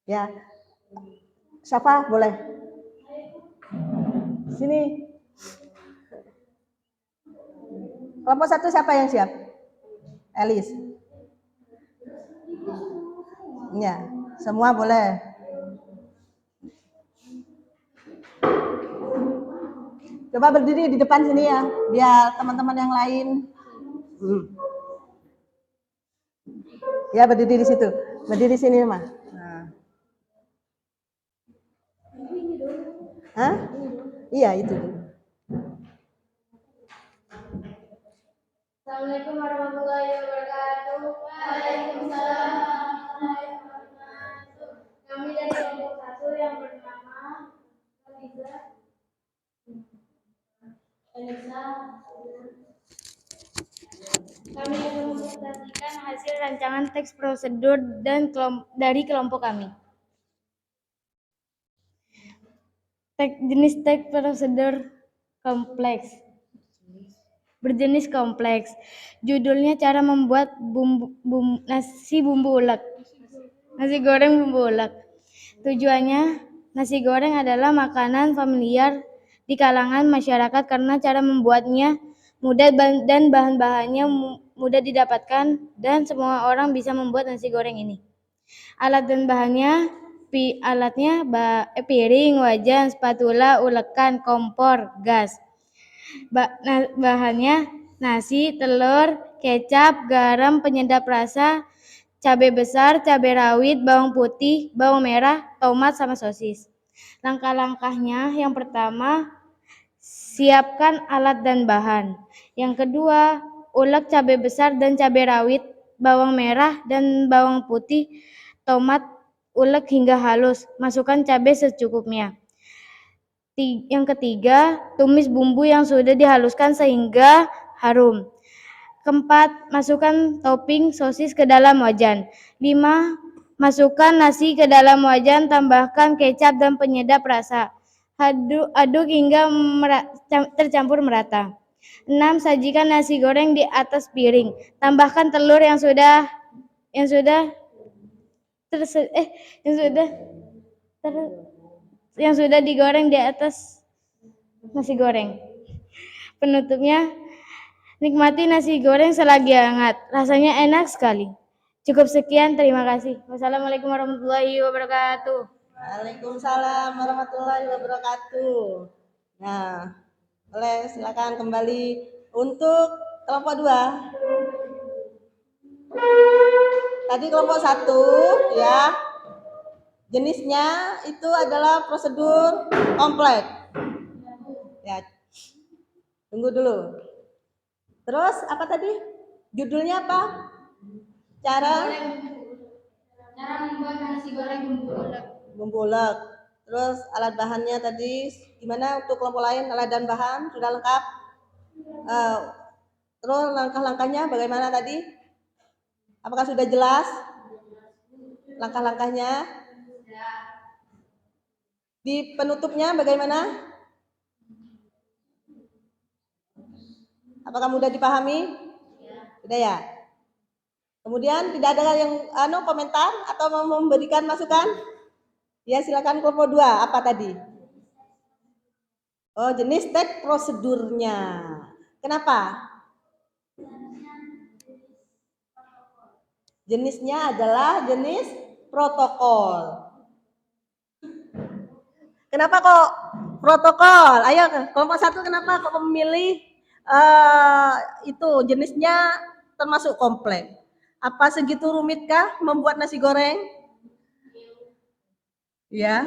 Ya, Syafa boleh. Sini. Kelompok 1 siapa yang siap? Elis. Ya, semua boleh. Coba berdiri di depan sini ya, biar teman-teman yang lain. Ya, berdiri di situ. Berdiri di sini, mah. Hah? Iya, itu. Assalamualaikum warahmatullahi wabarakatuh. Waalaikumsalam warahmatullahi wabarakatuh. Kami akan mempresentasikan hasil rancangan teks prosedur dan dari kelompok kami. Jenis teks prosedur kompleks. Berjenis kompleks. Judulnya cara membuat nasi bumbu ulek. Nasi goreng bumbu ulek. Tujuannya, nasi goreng adalah makanan familiar di kalangan masyarakat karena cara membuatnya mudah dan bahan-bahannya mudah didapatkan dan semua orang bisa membuat nasi goreng ini. Alat dan bahannya, piring, wajan, spatula, ulekan, kompor, gas. Bahannya nasi, telur, kecap, garam, penyedap rasa, cabai besar, cabai rawit, bawang putih, bawang merah, tomat, sama sosis. Langkah-langkahnya, yang pertama, siapkan alat dan bahan. Yang kedua, ulek cabai besar dan cabai rawit, bawang merah dan bawang putih, tomat, ulek hingga halus. Masukkan cabai secukupnya. Yang ketiga, tumis bumbu yang sudah dihaluskan sehingga harum. Keempat, masukkan topping sosis ke dalam wajan. 5. Masukkan nasi ke dalam wajan, tambahkan kecap dan penyedap rasa. Aduk hingga tercampur merata. 6. Sajikan nasi goreng di atas piring. Tambahkan telur yang sudah digoreng di atas nasi goreng. Penutupnya, nikmati nasi goreng selagi hangat. Rasanya enak sekali. Cukup sekian, terima kasih. Wassalamualaikum warahmatullahi wabarakatuh. Waalaikumsalam warahmatullahi wabarakatuh. Nah, silakan kembali untuk kelompok 2. Tadi kelompok 1 ya. Jenisnya itu adalah prosedur kompleks. Ya. Tunggu dulu. Terus apa tadi? Judulnya apa? Cara membuat nasi goreng bumbu ulek. Bumbu ulek. Terus alat bahannya tadi gimana untuk kelompok lain? Alat dan bahan sudah lengkap? Terus langkah-langkahnya bagaimana tadi? Apakah sudah jelas? Langkah-langkahnya? Di penutupnya bagaimana? Apakah mudah dipahami? Sudah ya? Kemudian tidak ada yang komentar atau mau memberikan masukan? Ya, silakan kelompok 2. Apa tadi? Oh, jenis teks prosedurnya. Kenapa? Jenisnya adalah jenis protokol. Kenapa kok protokol? Ayo, kelompok 1 kenapa kok memilih itu jenisnya termasuk kompleks? Apa segitu rumitkah membuat nasi goreng? Ya.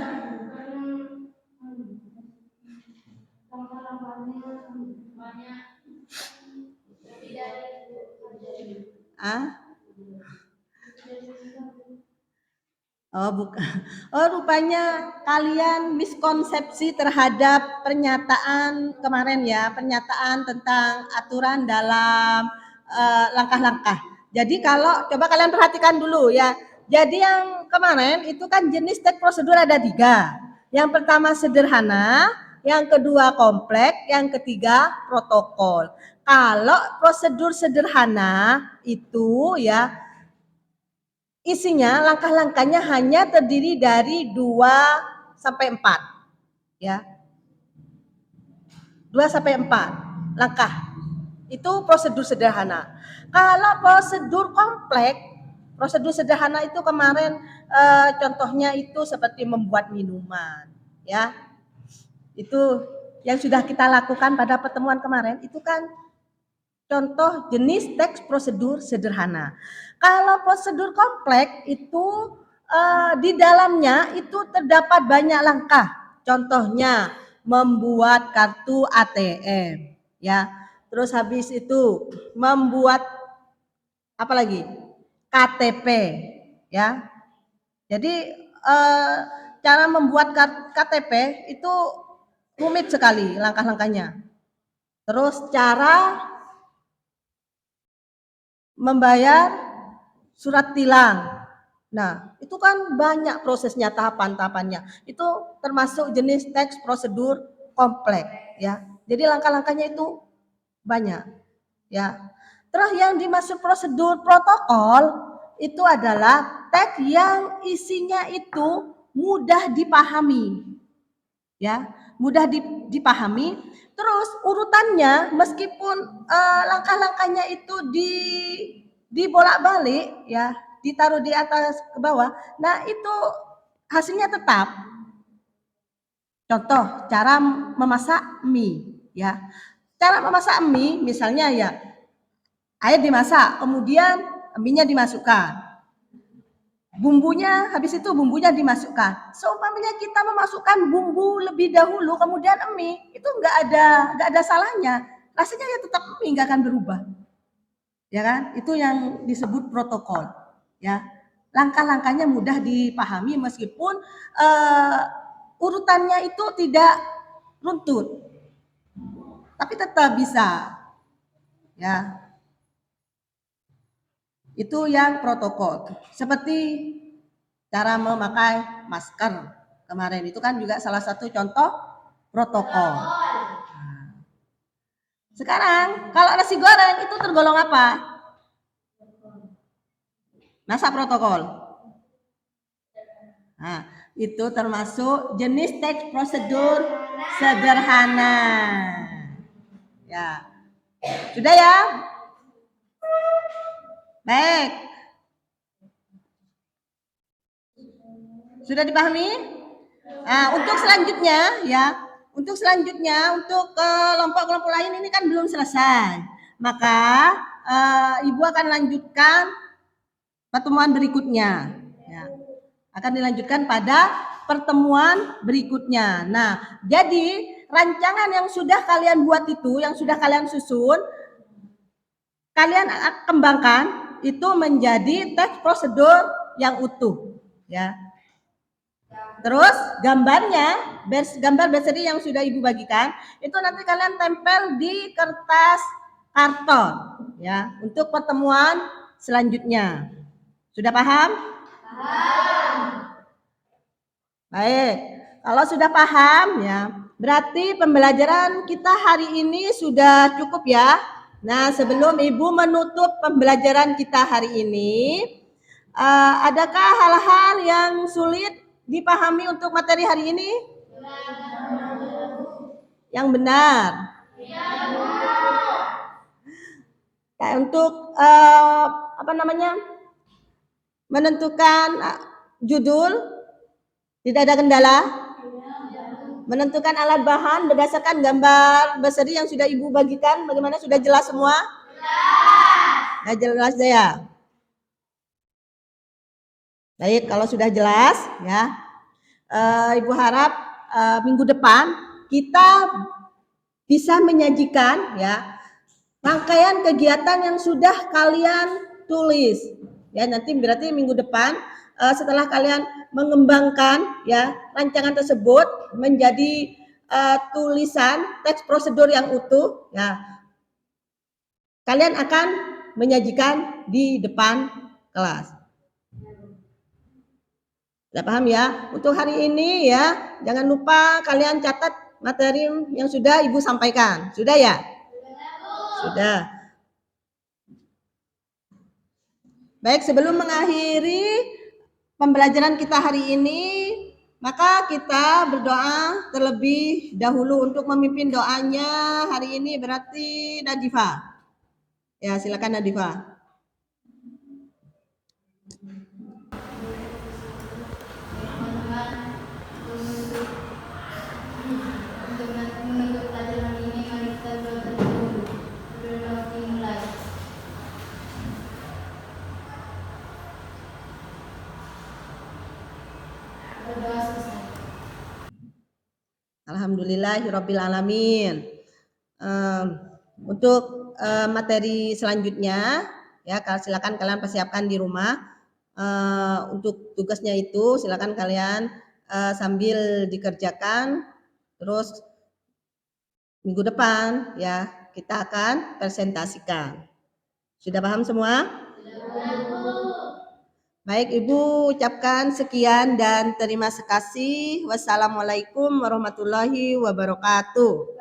Oh, bukan. Oh, rupanya kalian miskonsepsi terhadap pernyataan kemarin ya, pernyataan tentang aturan dalam langkah-langkah. Jadi kalau coba kalian perhatikan dulu ya. Jadi yang kemarin itu kan jenis teks prosedur ada 3. Yang pertama sederhana, yang kedua kompleks, yang ketiga protokol. Kalau prosedur sederhana itu ya isinya langkah-langkahnya hanya terdiri dari 2 sampai 4. Ya. 2 sampai 4 langkah. Itu prosedur sederhana. Kalau prosedur kompleks, prosedur sederhana itu kemarin contohnya itu seperti membuat minuman, ya. Itu yang sudah kita lakukan pada pertemuan kemarin itu kan contoh jenis teks prosedur sederhana. Kalau prosedur kompleks itu di dalamnya itu terdapat banyak langkah. Contohnya membuat kartu ATM, ya. Terus habis itu membuat apa lagi? KTP, ya. Jadi cara membuat KTP itu rumit sekali langkah-langkahnya. Terus cara membayar surat tilang. Nah, itu kan banyak prosesnya, tahapan-tahapannya. Itu termasuk jenis teks prosedur kompleks ya. Jadi langkah-langkahnya itu banyak ya. Terus yang dimaksud prosedur protokol itu adalah teks yang isinya itu mudah dipahami. Ya, mudah dipahami. Terus urutannya meskipun langkah-langkahnya itu dibolak-balik ya, ditaruh di atas ke bawah. Nah, itu hasilnya tetap. Contoh cara memasak mie ya. Cara memasak mie misalnya ya, air dimasak, kemudian mie-nya dimasukkan. Bumbunya, habis itu bumbunya dimasukkan. Seumpamanya kita memasukkan bumbu lebih dahulu, kemudian mie, itu nggak ada salahnya. Rasanya ya tetap mie, nggak akan berubah. Ya kan? Itu yang disebut protokol. Ya, langkah-langkahnya mudah dipahami meskipun urutannya itu tidak runtut, tapi tetap bisa. Ya, itu yang protokol. Seperti cara memakai masker kemarin itu kan juga salah satu contoh protokol. Nah, sekarang kalau nasi goreng itu tergolong apa? Masa protokol? Nah, itu termasuk jenis teks prosedur sederhana. Ya, sudah ya? Baik. Sudah dipahami? Nah, untuk selanjutnya ya, untuk kelompok-kelompok lain ini kan belum selesai. Maka Ibu akan lanjutkan pertemuan berikutnya. Ya. Akan dilanjutkan pada pertemuan berikutnya. Nah, jadi rancangan yang sudah kalian buat itu, yang sudah kalian susun, kalian kembangkan itu menjadi teks prosedur yang utuh. Ya. Terus gambarnya, gambar berseri yang sudah Ibu bagikan, itu nanti kalian tempel di kertas karton ya untuk pertemuan selanjutnya. Sudah paham? Paham. Baik. Kalau sudah paham ya, berarti pembelajaran kita hari ini sudah cukup ya. Nah, sebelum Ibu menutup pembelajaran kita hari ini, adakah hal-hal yang sulit dipahami untuk materi hari ini? Yang benar. Nah, untuk menentukan judul tidak ada kendala. Menentukan alat bahan berdasarkan gambar berseri yang sudah Ibu bagikan, bagaimana, sudah jelas semua? Jelas. Sudah jelas ya. Baik, kalau sudah jelas ya, Ibu harap minggu depan kita bisa menyajikan ya rangkaian kegiatan yang sudah kalian tulis. Ya, nanti berarti minggu depan setelah kalian mengembangkan ya rancangan tersebut menjadi tulisan teks prosedur yang utuh ya, kalian akan menyajikan di depan kelas. Sudah paham ya? Untuk hari ini ya, jangan lupa kalian catat materi yang sudah Ibu sampaikan. Sudah ya? Sudah. Baik, sebelum mengakhiri pembelajaran kita hari ini, maka kita berdoa terlebih dahulu. Untuk memimpin doanya hari ini berarti Nadifa. Ya, silakan Nadifa. Alhamdulillahirabbil alamin. Untuk materi selanjutnya ya, silakan kalian persiapkan di rumah. Untuk tugasnya itu silakan kalian sambil dikerjakan, terus minggu depan ya kita akan presentasikan. Sudah paham semua? Baik, Ibu ucapkan sekian dan terima kasih. Wassalamualaikum warahmatullahi wabarakatuh.